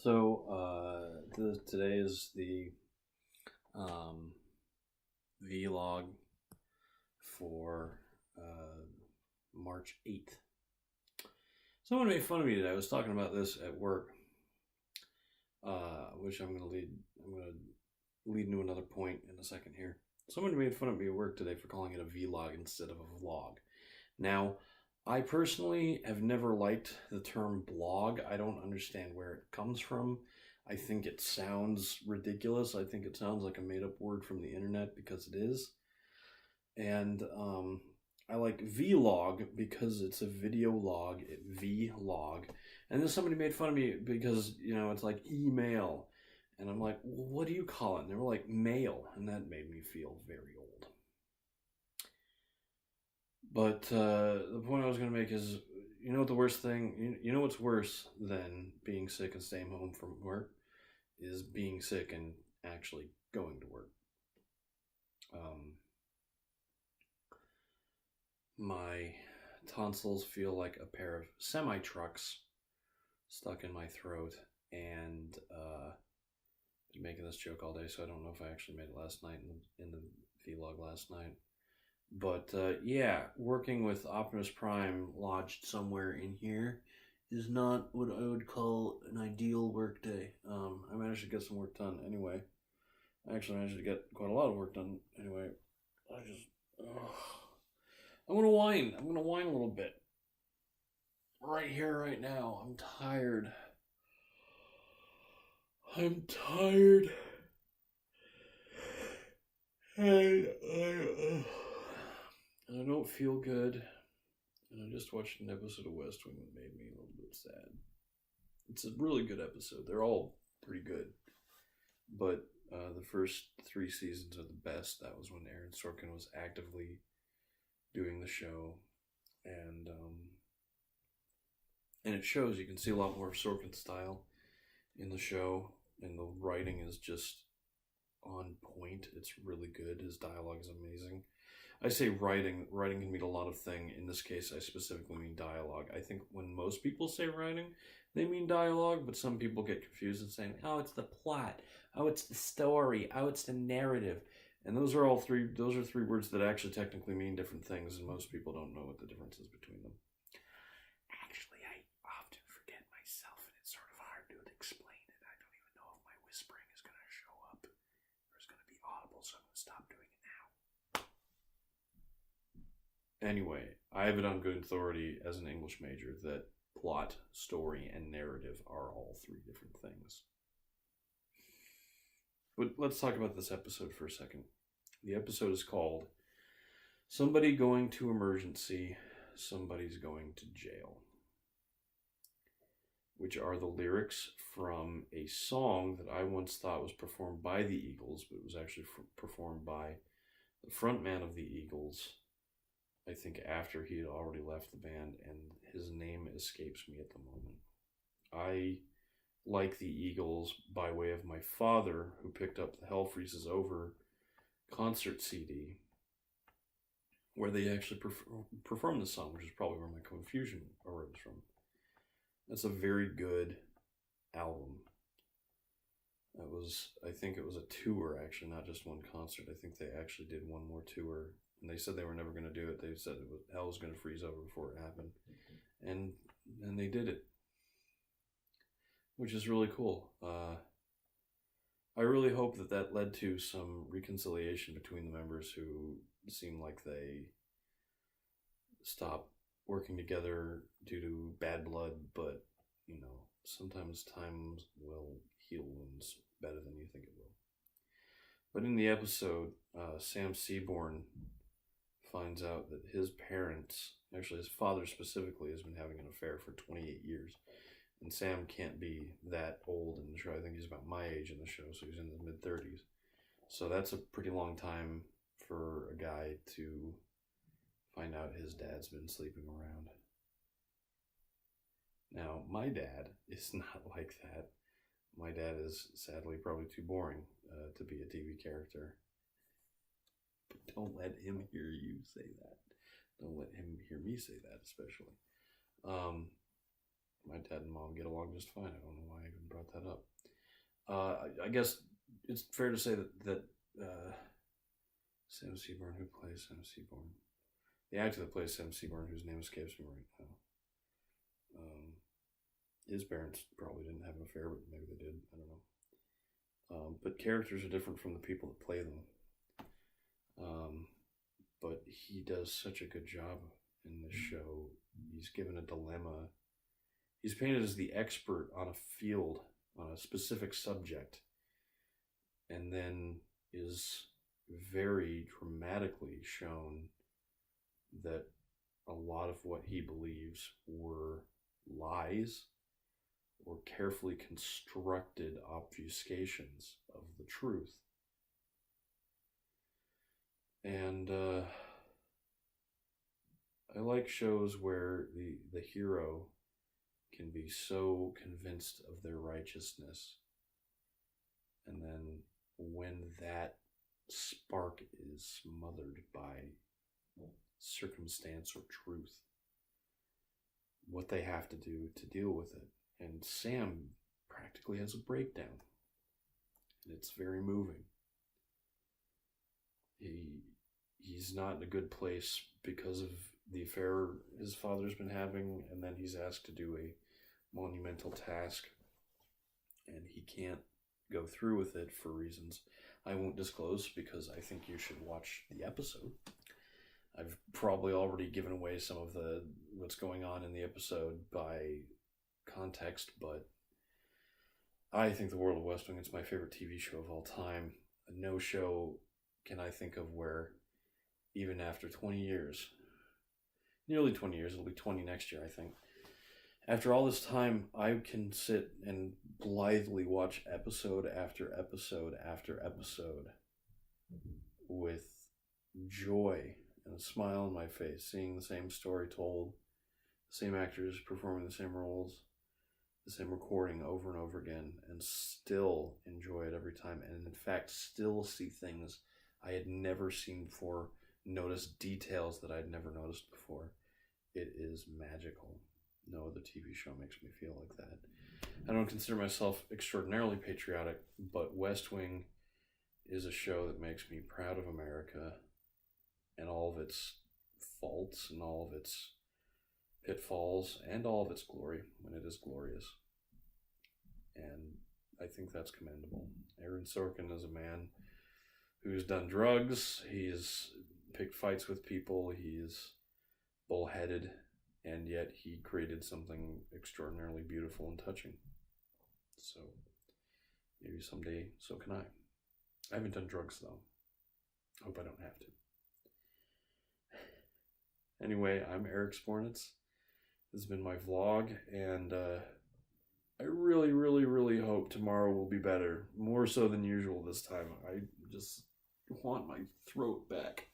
Today is the um, vlog for March 8th. Someone made fun of me today. I was talking about this at work, which I'm going to lead into another point in a second here. Someone made fun of me at work today for calling it a vlog instead of a vlog. Now, I personally have never liked the term blog. I don't understand where it comes from. I think it sounds ridiculous. I think it sounds like a made-up word from the internet because it is. And I like vlog because it's a video log, vlog. And then somebody made fun of me because, it's like email. And I'm like, well, what do you call it? And they were like, mail. And that made me feel very old. But the point I was going to make is, you know what the worst thing, you know what's worse than being sick and staying home from work is being sick and actually going to work. My tonsils feel like a pair of semi-trucks stuck in my throat, and I've been making this joke all day, so I don't know if I actually made it last night in the vlog last night. But yeah, working with Optimus Prime lodged somewhere in here is not what I would call an ideal work day. I managed to get some work done anyway. I actually managed to get quite a lot of work done anyway. I'm gonna whine. I'm gonna whine a little bit. Right here, right now. I'm tired. I'm tired. And I don't feel good. And I just watched an episode of West Wing that made me a little bit sad. It's a really good episode. They're all pretty good. But the first 3 seasons are the best. That was when Aaron Sorkin was actively doing the show. And it shows. You can see a lot more of Sorkin's style in the show. And the writing is just on point. It's really good. His dialogue is amazing. I say writing can mean a lot of things. In this case, I specifically mean dialogue. I think when most people say writing, they mean dialogue, but some people get confused and saying, oh, it's the plot. Oh, it's the story. Oh, it's the narrative. And those are three words that actually technically mean different things, and most people don't know what the difference is between them. Actually, I often forget myself, and it's sort of hard to explain it. I don't even know if my whispering is going to show up or is going to be audible, so I'm going to stop doing it now. Anyway, I have it on good authority as an English major that plot, story, and narrative are all 3 different things. But let's talk about this episode for a second. The episode is called Somebody Going to Emergency, Somebody's Going to Jail, which are the lyrics from a song that I once thought was performed by the Eagles, but it was actually performed by the frontman of the Eagles, I think after he had already left the band, and his name escapes me at the moment. I like the Eagles by way of my father, who picked up the Hell Freezes Over concert CD, where they actually performed the song, which is probably where my confusion arose from. That's a very good album. I think it was a tour, actually, not just one concert. I think they actually did one more tour. And they said they were never going to do it. They said hell was going to freeze over before it happened. And they did it. Which is really cool. I really hope that led to some reconciliation between the members who seem like they stopped working together due to bad blood. But, sometimes time will heal wounds better than you think it will. But in the episode, Sam Seaborn finds out that his parents, actually his father specifically, has been having an affair for 28 years. And Sam can't be that old in the show. I think he's about my age in the show, so he's in his mid-30s. So that's a pretty long time for a guy to find out his dad's been sleeping around. Now, my dad is not like that. My dad is sadly probably too boring to be a TV character. But don't let him hear you say that. Don't let him hear me say that, especially. my dad and mom get along just fine. I don't know why I even brought that up. I guess it's fair to say that Sam Seaborn, who plays Sam Seaborn, the actor that plays Sam Seaborn, whose name escapes me right now, his parents probably didn't have an affair, but maybe they did. I don't know. But characters are different from the people that play them. But he does such a good job in this show. He's given a dilemma. He's painted as the expert on a field, on a specific subject, and then is very dramatically shown that a lot of what he believes were lies or carefully constructed obfuscations of the truth. And I like shows where the hero can be so convinced of their righteousness, and then when that spark is smothered by circumstance or truth, what they have to do to deal with it. And Sam practically has a breakdown, and it's very moving. He's not in a good place because of the affair his father's been having, and then he's asked to do a monumental task, and he can't go through with it for reasons I won't disclose, because I think you should watch the episode. I've probably already given away some of what's going on in the episode by context, but I think The World of West Wing is my favorite TV show of all time. No show can I think of where, even after 20 years, nearly 20 years, it'll be 20 next year, I think. After all this time, I can sit and blithely watch episode after episode after episode with joy and a smile on my face, seeing the same story told, the same actors performing the same roles, the same recording over and over again, and still enjoy it every time, and in fact still see things I had never seen before, notice details that I'd never noticed before. It is magical. No other TV show makes me feel like that. I don't consider myself extraordinarily patriotic, but West Wing is a show that makes me proud of America and all of its faults and all of its pitfalls and all of its glory when it is glorious. And I think that's commendable. Aaron Sorkin is a man who's done drugs, he's picked fights with people, he's bullheaded, and yet he created something extraordinarily beautiful and touching. So maybe someday so can I. I haven't done drugs though. Hope I don't have to. Anyway, I'm Eric Spornitz. This has been my vlog, and I really, really, really hope tomorrow will be better. More so than usual this time. I just want my throat back.